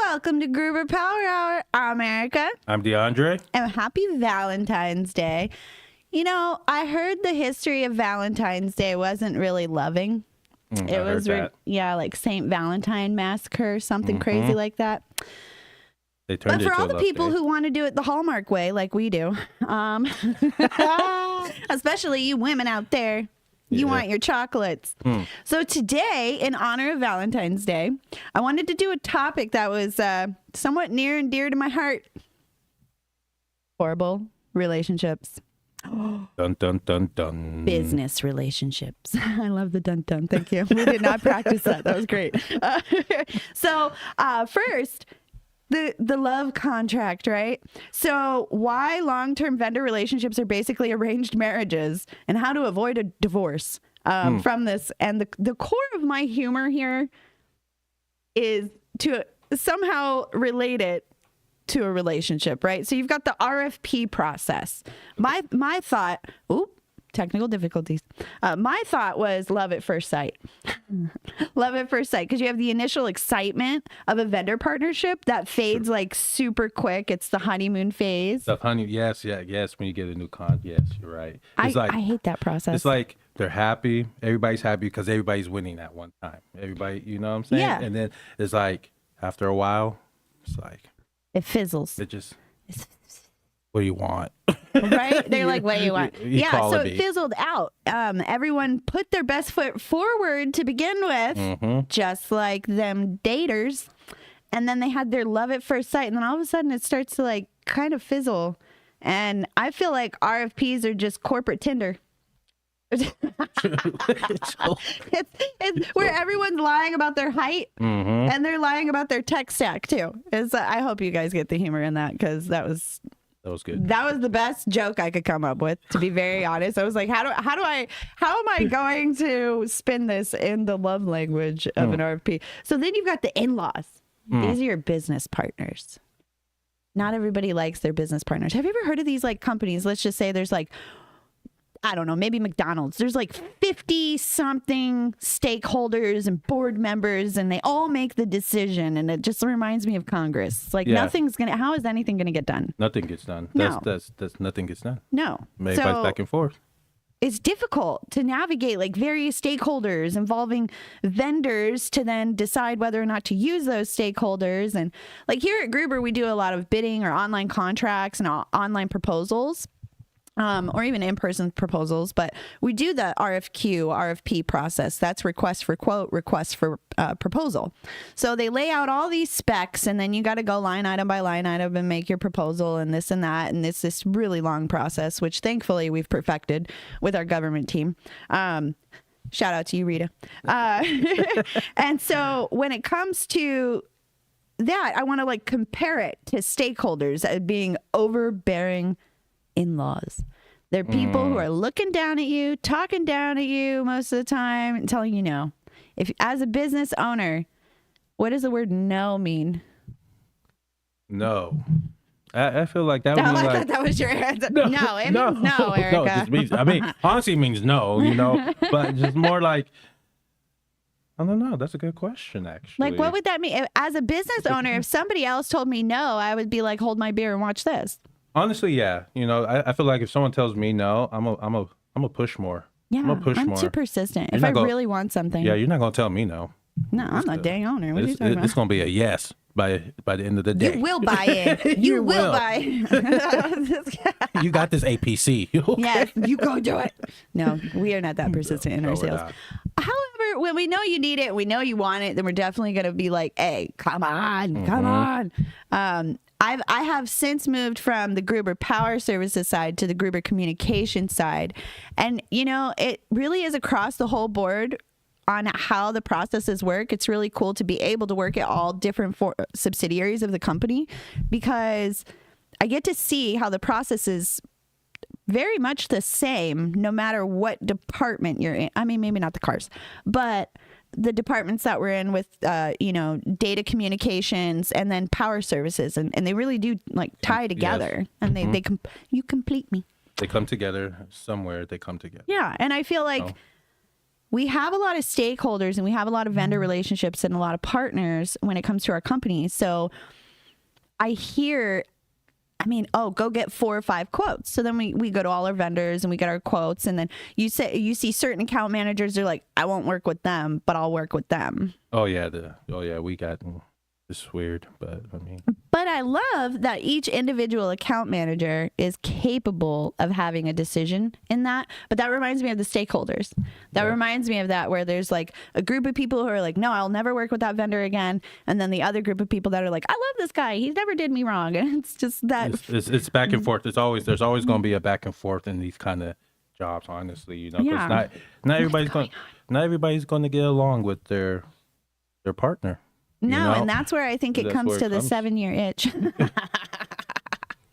Welcome to Gruber Power Hour. I'm Erica. I'm DeAndre. And happy Valentine's Day. You know, I heard the history of Valentine's Day wasn't really loving. It was like St. Valentine Massacre, something crazy like that. They turned but for all the people who want to do it the Hallmark way, like we do, especially you women out there, you want your chocolates. So today, in honor of Valentine's Day, I wanted to do a topic that was somewhat near and dear to my heart. Horrible relationships. Dun, dun, dun, dun. Business relationships. I love the dun dun. Thank you. We did not practice that. That was great. So first, the love contract, right? So why long-term vendor relationships are basically arranged marriages and how to avoid a divorce from this. And the core of my humor here is to somehow relate it to a relationship, right? So you've got the RFP process. My thought, technical difficulties. My thought was love at first sight. Love at first sight, because you have the initial excitement of a vendor partnership that fades like super quick. It's the honeymoon phase. Yes. When you get a new yes, you're right. I hate that process. It's like they're happy. Everybody's happy because everybody's winning at one time. Everybody, you know what I'm saying? Yeah. And then it's like after a while, it's like it fizzles. What do you want? Right? They're like, what do you want? So it fizzled out. Everyone put their best foot forward to begin with, just like them daters. And then they had their love at first sight. And then all of a sudden it starts to like kind of fizzle. And I feel like RFPs are just corporate Tinder. It's where everyone's lying about their height and they're lying about their tech stack too. I hope you guys get the humor in that, because that was good. That was the best joke I could come up with, to be very honest. I was like, how am I going to spin this in the love language of an RFP? So then you've got the in-laws. These are your business partners. Not everybody likes their business partners. Have you ever heard of these like companies? Let's just say there's like, I don't know, maybe McDonald's. There's like 50 something stakeholders and board members, and they all make the decision. And it just reminds me of Congress. It's like how is anything going to get done? Nothing gets done. No. That's nothing gets done. No. Everybody's back and forth. It's difficult to navigate like various stakeholders involving vendors to then decide whether or not to use those stakeholders. And like here at Gruber, we do a lot of bidding or online contracts and online proposals. Or even in-person proposals, but we do the RFP process. That's request for quote, request for proposal. So they lay out all these specs, and then you got to go line item by line item and make your proposal and this and that. And it's this really long process, which thankfully we've perfected with our government team. Shout out to you, Rita. And so when it comes to that, I want to like compare it to stakeholders as being overbearing in-laws. They're people who are looking down at you, talking down at you most of the time, and telling you no. If as a business owner, what does the word no mean? No. I feel like that was like, that was your answer. No, it means no, Erica. No, it just means, honestly it means no, but just more like, I don't know. That's a good question, actually. Like, what would that mean? As a business owner, if somebody else told me no, I would be like, hold my beer and watch this. Honestly, yeah. I feel like if someone tells me no, I'm a push more. Yeah, I'm push more. too persistent. If I really want something. Yeah, you're not gonna tell me no. No, I'm the dang owner. What are you talking about? It's gonna be a yes by the end of the day. You will buy it. You will buy. You got this APC. Okay? Yes, you go do it. No, we are not that persistent in our sales. However, when we know you need it, we know you want it, then we're definitely gonna be like, hey, come on. I have since moved from the Gruber Power Services side to the Gruber Communication side. And, it really is across the whole board on how the processes work. It's really cool to be able to work at all different subsidiaries of the company, because I get to see how the process is very much the same no matter what department you're in. I mean, maybe not the cars, but the departments that we're in with, data communications and then power services. And they really do like tie together. Yes. And you complete me. They come together somewhere. They come together. Yeah. And I feel like we have a lot of stakeholders and we have a lot of vendor relationships and a lot of partners when it comes to our company. So I hear, go get 4 or 5 quotes. So then we go to all our vendors and we get our quotes. And then you see certain account managers, they're like, I won't work with them, but I'll work with them. Oh yeah. We got, it's weird, but But I love that each individual account manager is capable of having a decision in that. But that reminds me of the stakeholders. That reminds me of that, where there's like a group of people who are like, no, I'll never work with that vendor again. And then the other group of people that are like, I love this guy. He never did me wrong. And it's just that. It's back and forth. There's always going to be a back and forth in these kind of jobs, honestly, because not everybody's going to get along with their partner. No, and that's where I think it comes to the 7-year itch.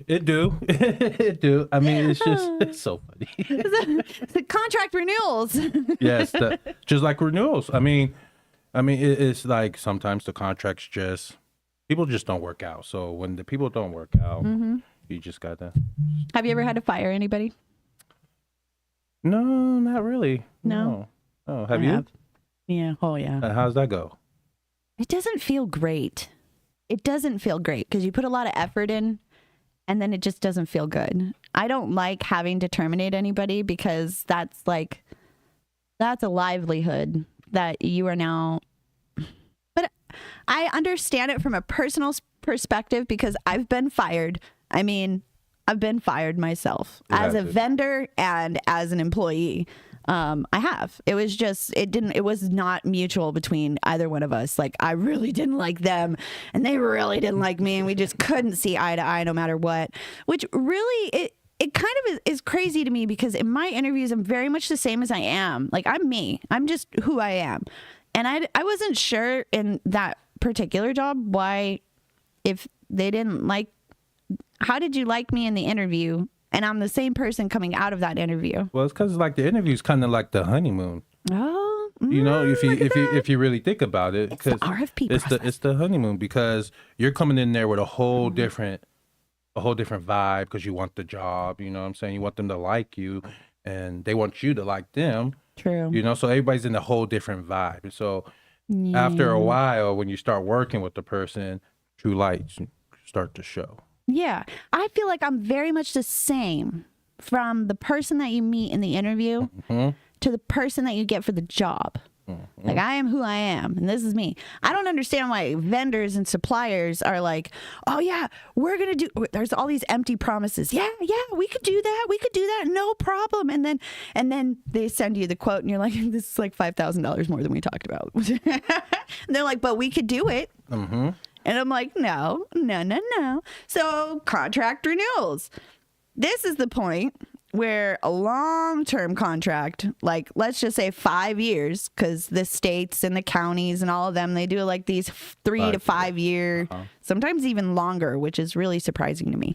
It do. I mean, it's so funny. The contract renewals. Yes, just like renewals. I mean, it's like sometimes the contracts people just don't work out. So when the people don't work out, you just gotta. Have you ever had to fire anybody? No, not really. No. Oh, have you? Yeah. Oh, yeah. How's that go? It doesn't feel great. It doesn't feel great because you put a lot of effort in and then it just doesn't feel good. I don't like having to terminate anybody because that's a livelihood that you are now. But I understand it from a personal perspective because I've been fired. I mean, I've been fired myself as a vendor and as an employee. I have. It was just, it was not mutual between either one of us. Like, I really didn't like them and they really didn't like me, and we just couldn't see eye to eye no matter what, which really, it kind of is crazy to me because in my interviews, I'm very much the same as I am. Like, I'm me. I'm just who I am. And I wasn't sure in that particular job why, if they didn't like, how did you like me in the interview? And I'm the same person coming out of that interview. Well, it's because like the interview is kind of like the honeymoon. Oh, if you really think about it, it's the RFP process. It's the honeymoon because you're coming in there with a whole different vibe because you want the job. You know what I'm saying? You want them to like you, and they want you to like them. True. So everybody's in a whole different vibe. So after a while, when you start working with the person, true lights start to show. Yeah, I feel like I'm very much the same from the person that you meet in the interview to the person that you get for the job. Like, I am who I am, and this is me. I don't understand why vendors and suppliers are like, oh yeah, we're going to do, there's all these empty promises. Yeah, we could do that. No problem. And then they send you the quote and you're like, this is like $5,000 more than we talked about. And they're like, but we could do it. And I'm like, no. So contract renewals. This is the point where a long-term contract, like let's just say 5 years, because the states and the counties and all of them, they do like these 3 to 5 year, sometimes even longer, which is really surprising to me.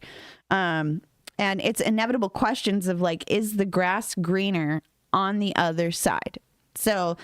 And it's inevitable questions of like, is the grass greener on the other side? So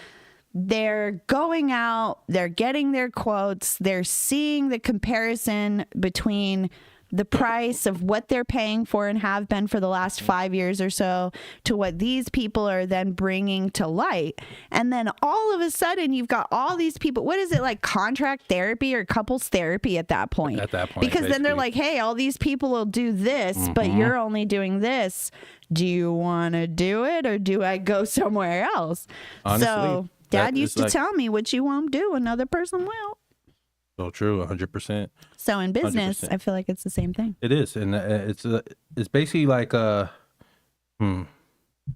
they're going out, they're getting their quotes, they're seeing the comparison between the price of what they're paying for and have been for the last 5 years or so to what these people are then bringing to light. And then all of a sudden you've got all these people, what is it, like contract therapy or couples therapy at that point? At that point. Because basically. Then they're like, hey, all these people will do this, but you're only doing this. Do you want to do it or do I go somewhere else? Honestly, so Dad used to like, tell me, what you won't do, another person will. So true, 100%. So in business, 100%. I feel like it's the same thing. It is, and it's basically like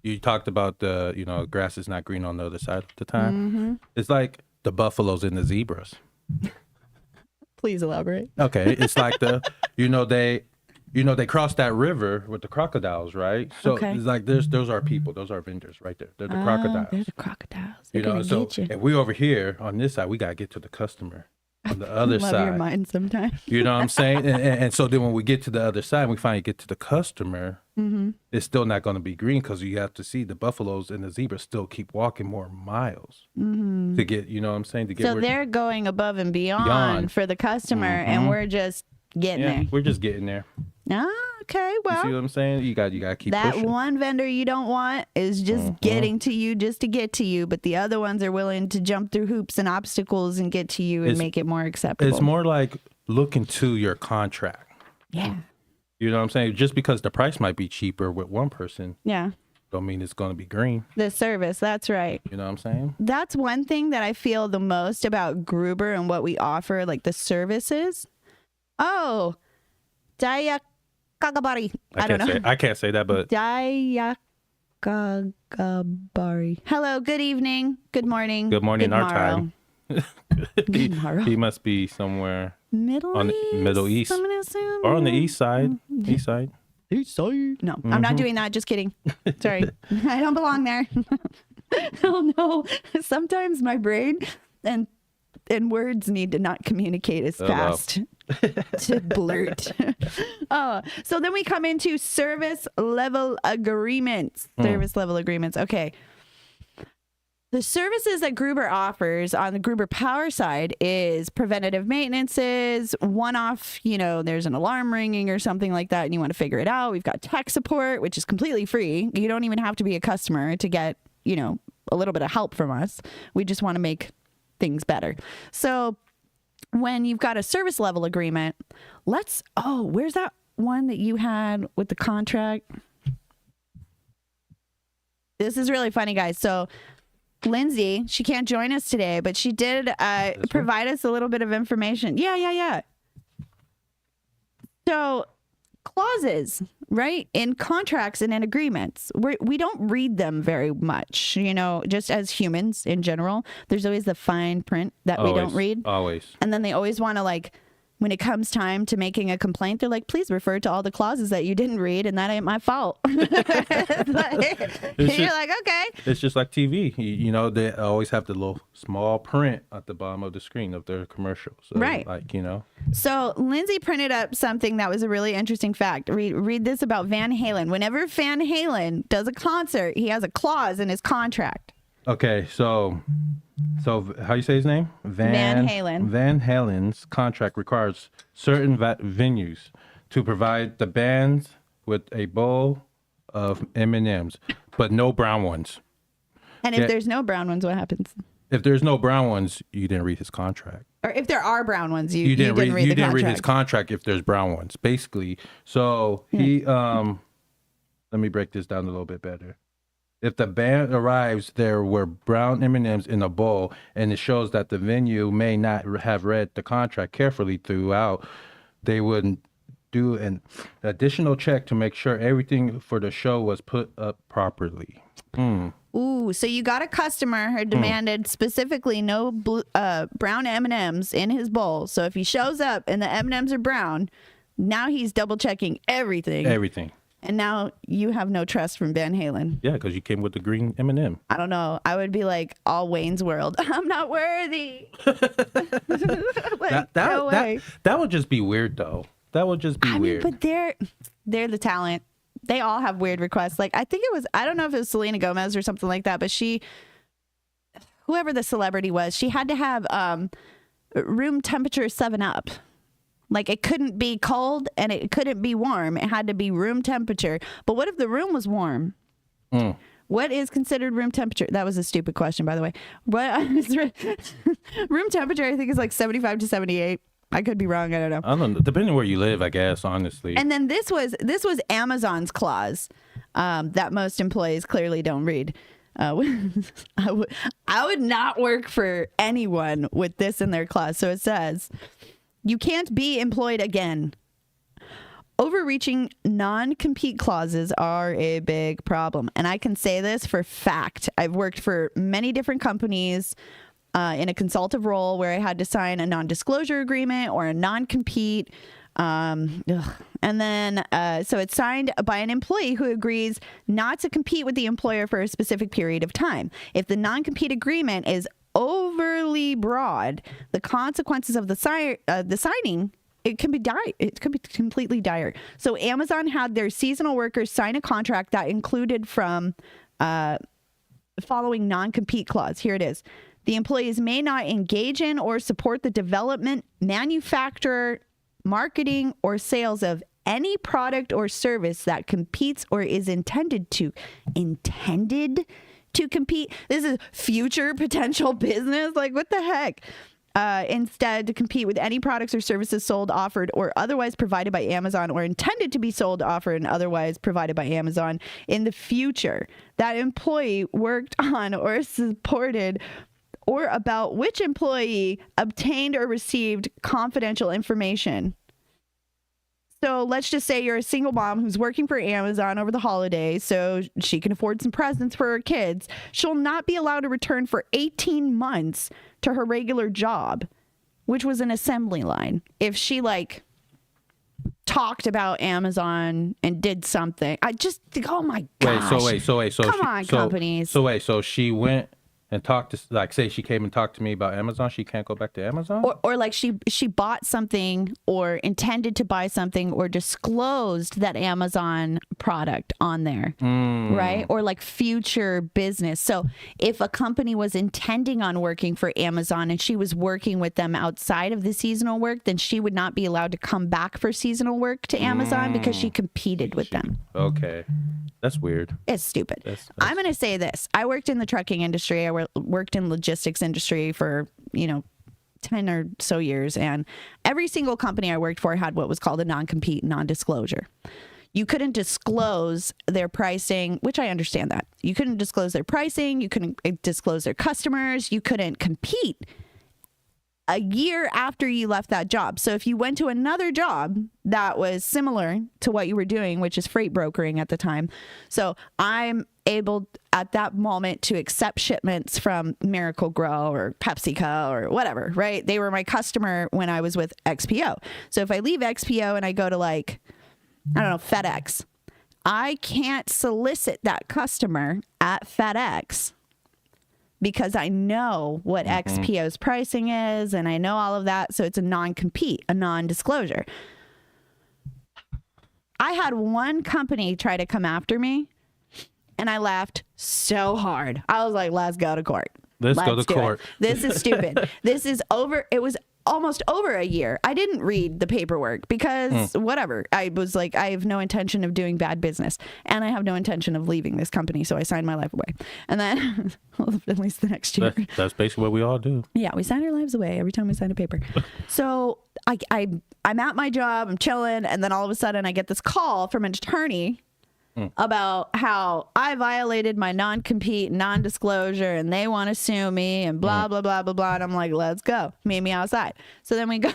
you talked about the grass is not green on the other side of the time. It's like the buffaloes and the zebras. Please elaborate. Okay, it's like they cross that river with the crocodiles, right? So it's like those are people, those are vendors right there. They're the crocodiles. They're the crocodiles. So if we over here on this side, we gotta get to the customer on the other side. Love your mind sometimes. You know what I'm saying? And so then when we get to the other side, we finally get to the customer. It's still not going to be green because you have to see the buffaloes and the zebras still keep walking more miles to get. You know what I'm saying? So they're going above and beyond for the customer, and we're just getting there. We're just getting there. Ah, Okay, You see well, what I'm saying? You got to keep that pushing. one vendor you don't want is just getting to you just to get to you, but the other ones are willing to jump through hoops and obstacles and get to you and make it more acceptable. It's more like look into your contract. Yeah. You know what I'm saying? Just because the price might be cheaper with one person, Yeah. don't mean it's going to be green. The service, that's right. You know what I'm saying? That's one thing that I feel the most about Gruber and what we offer, like the services. Oh, Dayakagabari. I don't know. I can't say that, but Dayakagabari. Hello, good evening, good morning. good morning our morrow. time. Good morrow. He must be somewhere Middle on East? the Middle East I'm gonna assume. or on the east side. East side. East side. No, I'm not doing that. Just kidding. Sorry. I don't belong there. Oh no. Sometimes my brain and words need to not communicate as fast to blurt. So then we come into service level agreements. Service level agreements. Okay. The services that Gruber offers on the Gruber Power side is preventative maintenances, one-off, there's an alarm ringing or something like that and you want to figure it out. We've got tech support, which is completely free. You don't even have to be a customer to get, a little bit of help from us. We just want to make things better. So when you've got a service level agreement, where's that one that you had with the contract? This is really funny, guys. So Lindsay, she can't join us today, but she did provide us a little bit of information. Yeah. So clauses, right? In contracts and in agreements, we don't read them very much, just as humans in general. There's always the fine print that we don't read. Always. And then they always want to when it comes time to making a complaint, they're like, please refer to all the clauses that you didn't read, and that ain't my fault. You're like, okay. It's just like TV. They always have the little small print at the bottom of the screen of their commercial. So, right. So Lindsay printed up something that was a really interesting fact. Read this about Van Halen. Whenever Van Halen does a concert, he has a clause in his contract. Okay, so how you say his name? Van Halen. Van Halen's contract requires certain venues to provide the bands with a bowl of M&Ms, but no brown ones. And if there's no brown ones, what happens? If there's no brown ones, you didn't read his contract. Or if there are brown ones, you didn't read the contract. You didn't read his contract if there's brown ones, basically. So he, let me break this down a little bit better. If the band arrives, there were brown M&Ms in a bowl, and it shows that the venue may not have read the contract carefully throughout, they would do an additional check to make sure everything for the show was put up properly. Ooh, so you got a customer who demanded specifically no brown M&Ms in his bowl. So if he shows up and the M&Ms are brown, now he's double checking everything. Everything. And now you have no trust from Van Halen. Yeah, because you came with the green M&M. I don't know. I would be like all Wayne's World. I'm not worthy. No way. That would just be weird, though. That would just be weird. But they're the talent. They all have weird requests. I think it was, I don't know if it was Selena Gomez or something like that, but whoever the celebrity was, she had to have room temperature 7-Up. It couldn't be cold and it couldn't be warm. It had to be room temperature. But what if the room was warm? What is considered room temperature? That was a stupid question, by the way. What is room temperature? I think is 75 to 78. I could be wrong. I don't know. I don't know. Depending where you live, I guess, honestly. And then this was Amazon's clause that most employees clearly don't read. I would not work for anyone with this in their clause. So it says, you can't be employed again. Overreaching non-compete clauses are a big problem. And I can say this for fact. I've worked for many different companies in a consultative role where I had to sign a non-disclosure agreement or a non-compete. And then, so it's signed by an employee who agrees not to compete with the employer for a specific period of time. If the non-compete agreement is overly broad, the consequences of the signing, it can be completely dire. So Amazon had their seasonal workers sign a contract that included from following non-compete clause. Here it is. The employees may not engage in or support the development, manufacture, marketing, or sales of any product or service that competes or is intended to compete. This is future potential business. Like, what the heck? Instead, to compete with any products or services sold, offered, or otherwise provided by Amazon, or intended to be sold, offered, and otherwise provided by Amazon in the future. That employee worked on or supported, or about which employee obtained or received confidential information. So let's just say you're a single mom who's working for Amazon over the holidays so she can afford some presents for her kids. She'll not be allowed to return for 18 months to her regular job, which was an assembly line. If she talked about Amazon and did something, oh my gosh. Wait, so come on, companies. So she went and talked to, say she came and talked to me about Amazon, she can't go back to Amazon? Or like she bought something or intended to buy something or disclosed that Amazon product on there, right? Or like future business. So if a company was intending on working for Amazon and she was working with them outside of the seasonal work, then she would not be allowed to come back for seasonal work to Amazon because she competed with them. Okay. That's weird. It's stupid. I'm going to say this. I worked in the trucking industry. I worked in logistics industry for, 10 or so years. And every single company I worked for had what was called a non-compete, non-disclosure. You couldn't disclose their pricing, which I understand that. You couldn't disclose their pricing. You couldn't disclose their customers. You couldn't compete a year after you left that job. So if you went to another job that was similar to what you were doing, which is freight brokering at the time. So I'm able at that moment to accept shipments from Miracle-Gro or PepsiCo or whatever, right? They were my customer when I was with XPO. So if I leave XPO and I go to FedEx, I can't solicit that customer at FedEx because I know what XPO's pricing is and I know all of that. So it's a non-compete, a non-disclosure. I had one company try to come after me and I laughed so hard. I was like, let's go to court. Let's go to court. This is stupid. This is over. It was almost over a year. I didn't read the paperwork because whatever. I was like, I have no intention of doing bad business and I have no intention of leaving this company. So I signed my life away. And then at least the next year. That's basically what we all do. Yeah. We sign our lives away every time we sign a paper. So I'm at my job, I'm chilling. And then all of a sudden I get this call from an attorney about how I violated my non-compete, non-disclosure, and they want to sue me and blah, blah, blah, blah, blah. And I'm like, let's go. Meet me outside. So then we go.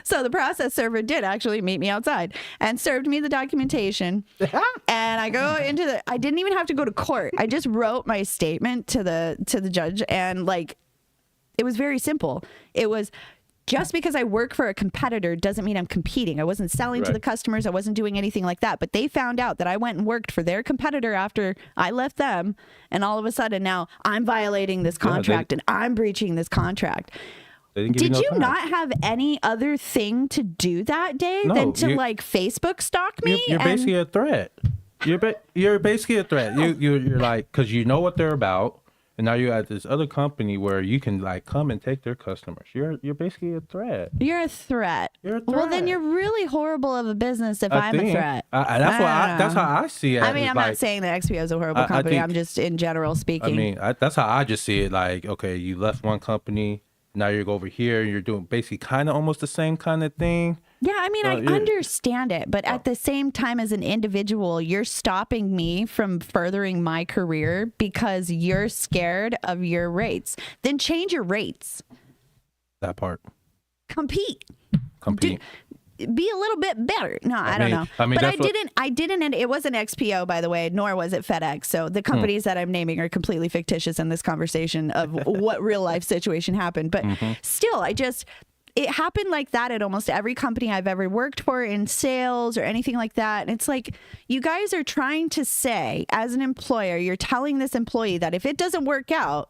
So the process server did actually meet me outside and served me the documentation. And I go into I didn't even have to go to court. I just wrote my statement to the judge. And it was very simple. It was, just because I work for a competitor doesn't mean I'm competing. I wasn't selling to the customers. I wasn't doing anything like that. But they found out that I went and worked for their competitor after I left them. And all of a sudden now I'm violating this contract and I'm breaching this contract. Did you not have any other thing to do that day than to Facebook stalk me? You're basically a threat. You're basically a threat. You're like, because you know what they're about. And now you're at this other company where you can come and take their customers. You're basically a threat. You're a threat. Well, then you're really horrible of a business if I'm a threat. That's how I see it. I mean, I'm not saying that XPO is a horrible company. I'm just in general speaking. I mean, that's how I just see it. Like, okay, you left one company. Now you're over here. You're doing basically kind of almost the same kind of thing. Yeah, I mean, I understand it. But at the same time, as an individual, you're stopping me from furthering my career because you're scared of your rates. Then change your rates. That part. Compete. Be a little bit better. No, I don't know. I mean, but I didn't, and it wasn't XPO, by the way, nor was it FedEx. So the companies that I'm naming are completely fictitious in this conversation of what real life situation happened. But still, it happened like that at almost every company I've ever worked for in sales or anything like that. And it's like, you guys are trying to say, as an employer, you're telling this employee that if it doesn't work out,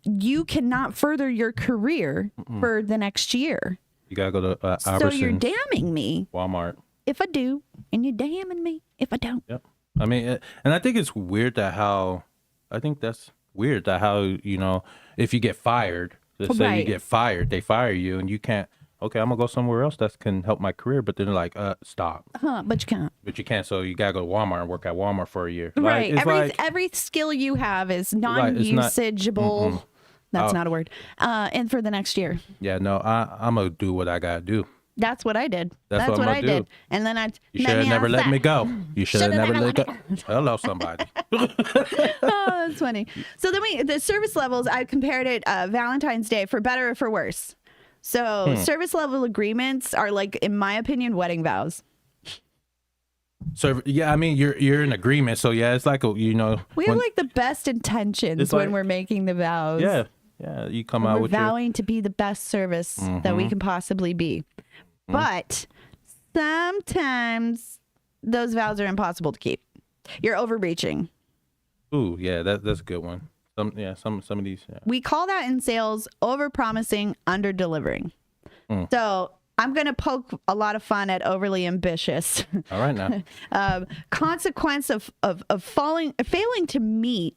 you cannot further your career for the next year. You got to go to Albertsons. So you're damning me. Walmart. If I do, and you're damning me if I don't. Yep. I mean, and I think it's weird that's weird that how, if you get fired, let's say you get fired, they fire you and you can't, okay, I'm gonna go somewhere else that can help my career. But then they're like, stop. But you can't. But you can't. So you gotta go to Walmart and work at Walmart for a year. Right. It's Every skill you have is it's not- non-usageable. That's not a word. And for the next year. Yeah, no, I'm gonna do what I gotta do. That's what I did. That's What what I'm I gonna did. do. And then I You should have never let me go. You should have never let let go. Hello, somebody. Oh, that's funny. So then the service levels, I compared it Valentine's Day for better or for worse. So service level agreements are like, in my opinion, wedding vows. So yeah, I mean you're in agreement. So yeah, it's like We have like the best intentions It's when like- we're making the vows. yeah. You come out We're with vowing to be the best service that we can possibly be. But sometimes those vows are impossible to keep. You're overreaching. Ooh, yeah, that's a good one. Some of these. Yeah. We call that in sales overpromising, under-delivering. So I'm going to poke a lot of fun at overly ambitious. All right now. Consequence of failing to meet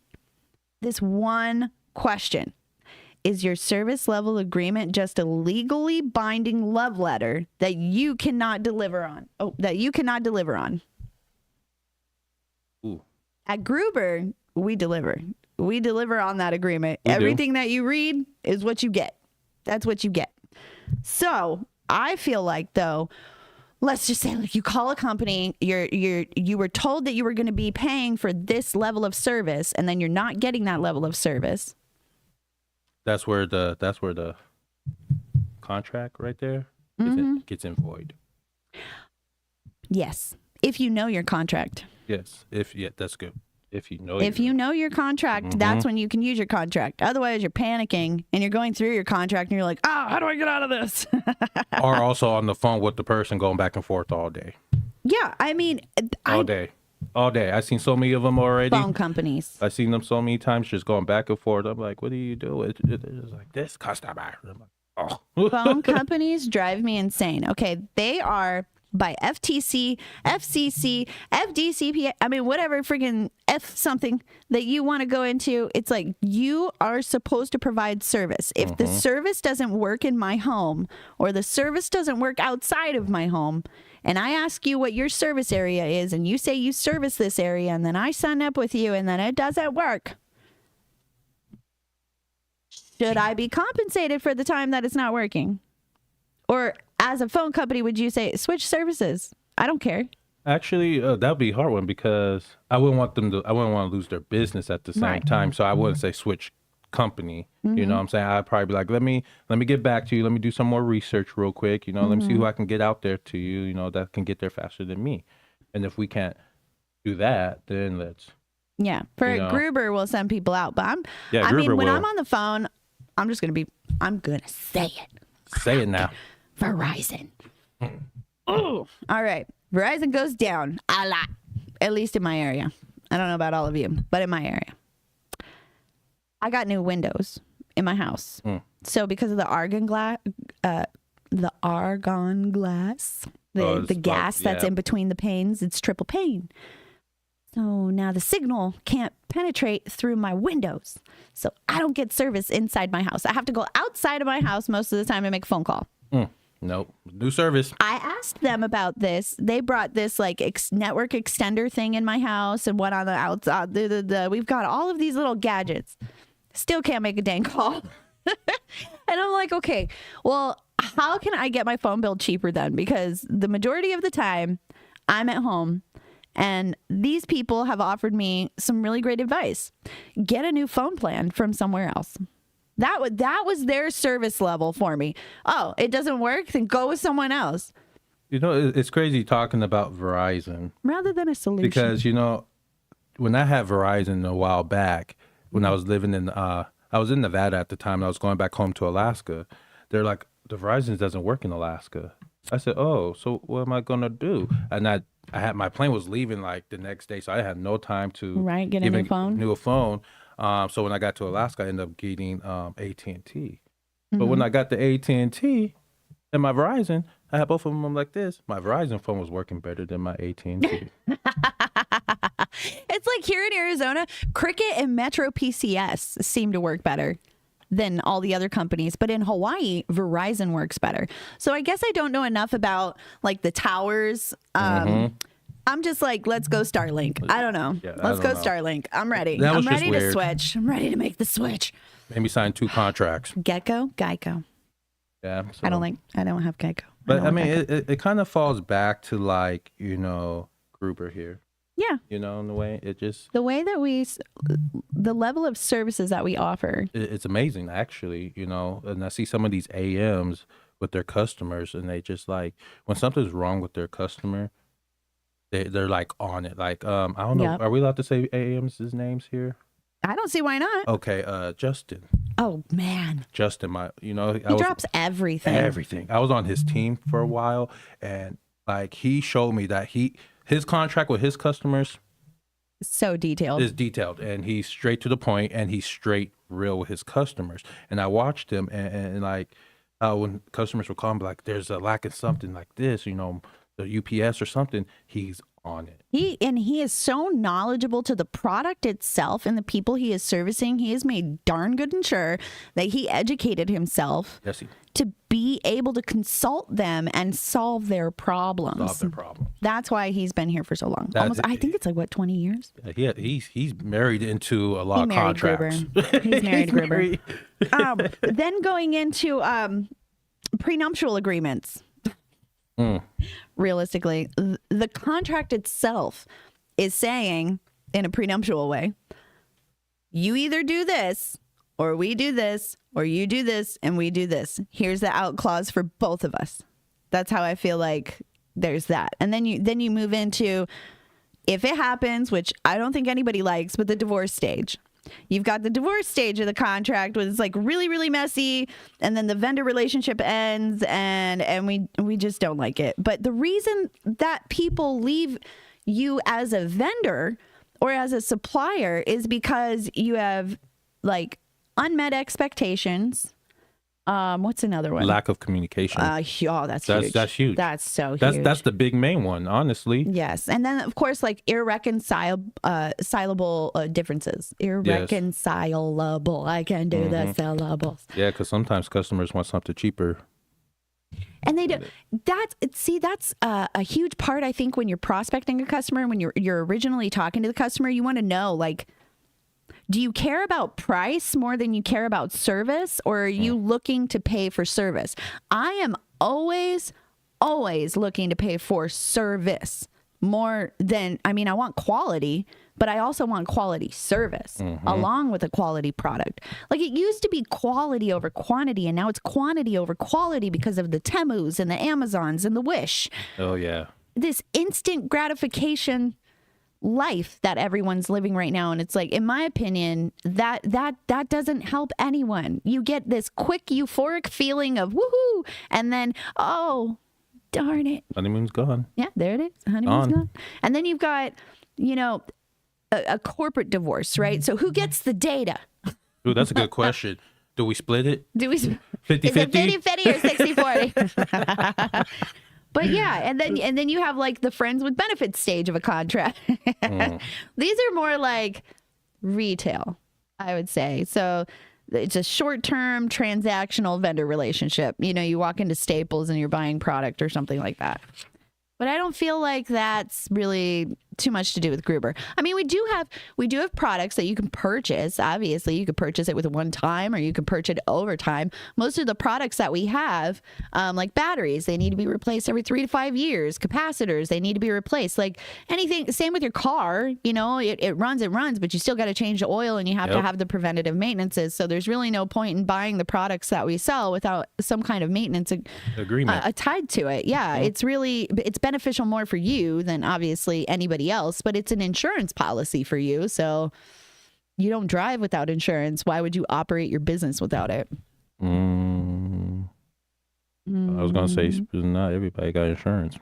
this one question. Is your service level agreement just a legally binding love letter that you cannot deliver on? Ooh. At Gruber, we deliver. We deliver on that agreement. We do. Everything that you read is what you get. That's what you get. So I feel like, though, let's just say, like, you call a company, you were told that you were going to be paying for this level of service, and then you're not getting that level of service. That's where the contract right there gets in void. Yes, if you know your contract. Yes, that's good. If you know. If you know your contract, that's when you can use your contract. Otherwise, you're panicking and you're going through your contract and you're like, how do I get out of this? Or also on the phone with the person going back and forth all day. Yeah, I mean, All day. I've seen so many of them already. phone companies. I've seen them so many times just going back and forth. I'm like, what do you do? It's like this customer. I'm like, oh. Phone companies drive me insane. Okay, they are by FTC, FCC, FDCP, I mean, whatever freaking F something that you want to go into. It's like, you are supposed to provide service. If the service doesn't work in my home, or the service doesn't work outside of my home, and I ask you what your service area is, and you say you service this area, and then I sign up with you, and then it doesn't work, should I be compensated for the time that it's not working? Or as a phone company, would you say switch services? I don't care. Actually, that'd be a hard one because I wouldn't want to lose their business at the same time. So I wouldn't say switch company. You know what I'm saying? I'd probably be like, let me get back to you. Let me do some more research real quick. You know, let me see who I can get out there to you, that can get there faster than me. And if we can't do that, then let's. Yeah. Gruber will send people out. But when I'm on the phone, I'm going to say it. Say it now. Verizon. Oh, all right. Verizon goes down a lot, at least in my area. I don't know about all of you, but in my area. I got new windows in my house. So because of the argon glass, the gas that's in between the panes, it's triple pane. So now the signal can't penetrate through my windows. So I don't get service inside my house. I have to go outside of my house most of the time to make a phone call. Nope. New service. I asked them about this. They brought this like network extender thing in my house and went on the outside. We've got all of these little gadgets. Still can't make a dang call. And I'm like, okay, well, how can I get my phone bill cheaper then? Because the majority of the time I'm at home and these people have offered me some really great advice. Get a new phone plan from somewhere else. That was their service level for me. Oh, it doesn't work? Then go with someone else. It's crazy talking about Verizon. Rather than a solution. Because, when I had Verizon a while back, when I was living in, I was in Nevada at the time, and I was going back home to Alaska. They're like, the Verizon doesn't work in Alaska. I said, oh, so what am I going to do? And I had, my plane was leaving like the next day, so I had no time to get a new phone. So when I got to Alaska, I ended up getting AT&T. But when I got the AT&T and my Verizon, I had both of them like this. My Verizon phone was working better than my AT&T. It's like here in Arizona, Cricket and Metro PCS seem to work better. than all the other companies. But in Hawaii, Verizon works better. So I guess I don't know enough about like the towers. I'm just like, let's go Starlink. I don't know. Yeah, let's go know. Starlink. I'm ready. That I'm was just ready to weird. switch. I'm ready to make the switch. Maybe sign 2 contracts. Geico. Yeah. I don't have Geico. But I mean, it kind of falls back to like, Gruber here. Yeah. In the way it just. The way that the level of services that we offer. It's amazing, actually, and I see some of these AMs with their customers, and they just like, when something's wrong with their customer, they're like on it. Like, I don't know. Yep. Are we allowed to say AMs' names here? I don't see why not. Okay. Justin. Oh, man. Justin, He drops everything. Everything. I was on his team for a while, and like he showed me that his contract with his customers So detailed. is detailed, and he's straight to the point, and he's straight real with his customers. And I watched him, and like when customers would call him, like there's a lack of something like this, the UPS or something, he's on it. He is so knowledgeable to the product itself and the people he is servicing. He has made darn good and sure that he educated himself Yes, to be able to consult them and solve their problems. That's why he's been here for so long. I think it's like 20 years. Yeah, he's married into a lot of contracts. He's married Gruber. Then going into prenuptial agreements. Realistically, the contract itself is saying in a prenuptial way, you either do this or we do this, or you do this and we do this. Here's the out clause for both of us. That's how I feel like there's that. And then you move into, if it happens, which I don't think anybody likes, but the divorce stage. You've got the divorce stage of the contract, where it's like really, really messy, and then the vendor relationship ends, and we just don't like it. But the reason that people leave you as a vendor or as a supplier is because you have like unmet expectations. What's another one? Lack of communication. That's huge. That's huge. That's so huge. That's the big main one, honestly. Yes. And then, of course, like irreconcilable differences. Irreconcilable. I can do the syllables. Yeah, because sometimes customers want something cheaper. And they do. That's a huge part, I think, when you're prospecting a customer, when you're originally talking to the customer, you want to know, like, do you care about price more than you care about service, or are you looking to pay for service? I am always looking to pay for service more than, I want quality, but I also want quality service along with a quality product. Like, it used to be quality over quantity, and now it's quantity over quality because of the Temus and the Amazons and the Wish. Oh, yeah. This instant gratification life that everyone's living right now, and it's like, in my opinion, that doesn't help anyone. You get this quick euphoric feeling of woohoo, and then, oh darn it, honeymoon's gone. Yeah, there it is. Honeymoon's gone. And then you've got a corporate divorce, right? So who gets the data? Ooh, that's a good question. Do we split it? Do we 50-50? Is it 50-50 or 60-40? But yeah, and then you have like the friends with benefits stage of a contract. These are more like retail, I would say. So it's a short-term transactional vendor relationship. You walk into Staples and you're buying product or something like that. But I don't feel like that's really too much to do with Gruber. I mean, we do have products that you can purchase. Obviously, you could purchase it with one time, or you could purchase it over time. Most of the products that we have, like batteries, they need to be replaced every 3 to 5 years. Capacitors, they need to be replaced. Like anything, same with your car. It runs, but you still got to change the oil, and you have to have the preventative maintenances. So there's really no point in buying the products that we sell without some kind of maintenance agreement tied to it. Yeah, it's beneficial more for you than obviously anybody else, but it's an insurance policy for you. So you don't drive without insurance. Why would you operate your business without it? I was going to say, not everybody got insurance.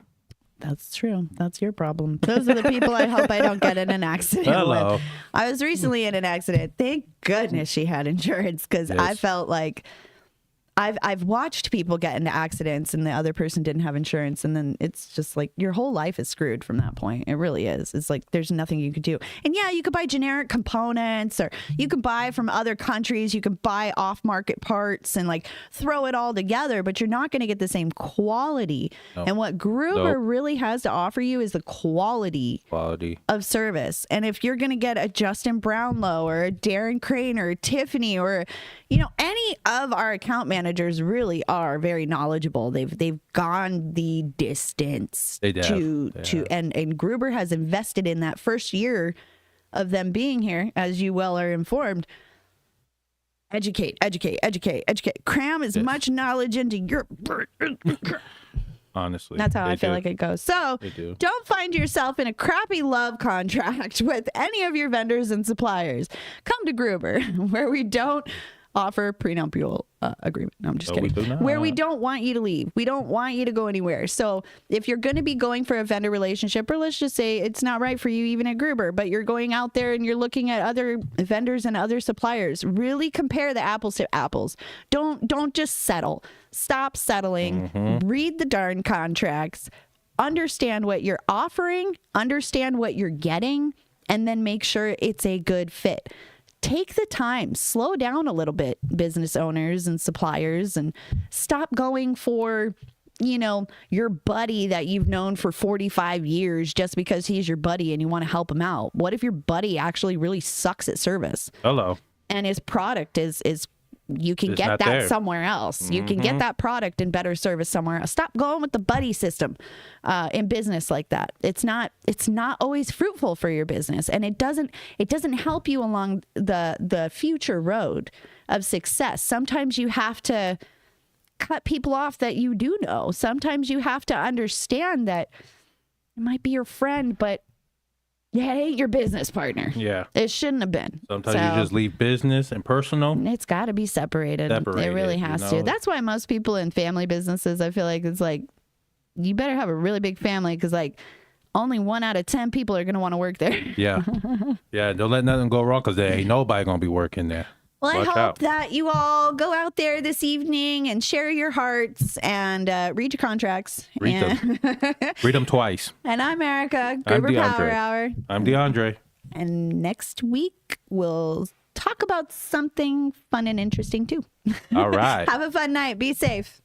That's true. That's your problem. Those are the people I hope I don't get in an accident with. I was recently in an accident. Thank goodness she had insurance, because I felt like I've watched people get into accidents and the other person didn't have insurance, and then it's just like your whole life is screwed from that point. It really is. It's like there's nothing you could do. And yeah, you could buy generic components, or you can buy from other countries. You can buy off-market parts and like throw it all together, but you're not going to get the same quality. No. And what Gruber really has to offer you is the quality of service. And if you're going to get a Justin Brownlow or a Darren Crane or a Tiffany or any of our account managers really are very knowledgeable. They've gone the distance and Gruber has invested in that first year of them being here, as you well are informed. Educate. Cram as much knowledge into your honestly. That's how I feel like it goes. So don't find yourself in a crappy love contract with any of your vendors and suppliers. Come to Gruber, where we don't offer prenuptial agreement. No, I'm just kidding. Where we don't want you to leave. We don't want you to go anywhere. So if you're going to be going for a vendor relationship, or let's just say it's not right for you even at Gruber, but you're going out there and you're looking at other vendors and other suppliers, really compare the apples to apples. Don't just settle. Stop settling. Read the darn contracts. Understand what you're offering. Understand what you're getting. And then make sure it's a good fit. Take the time, slow down a little bit, business owners and suppliers, and stop going for, your buddy that you've known for 45 years just because he's your buddy and you want to help him out. What if your buddy actually really sucks at service? Hello. And his product is you can get that there somewhere else. You can get that product and better service somewhere else. Stop going with the buddy system in business like that. It's not always fruitful for your business, and it doesn't help you along the future road of success. Sometimes you have to cut people off that you do know. Sometimes you have to understand that it might be your friend, but it ain't your business partner. Yeah. It shouldn't have been. Sometimes you just leave business and personal. It's got to be separated. It really has to. That's why most people in family businesses, I feel like it's like, you better have a really big family, because like only 1 out of 10 people are going to want to work there. Yeah. Yeah. Don't let nothing go wrong, because there ain't nobody going to be working there. Well, I hope that you all go out there this evening and share your hearts and read your contracts. Read them. Read them twice. And I'm Erica, Gruber Power Hour. I'm DeAndre. And next week, we'll talk about something fun and interesting, too. All right. Have a fun night. Be safe.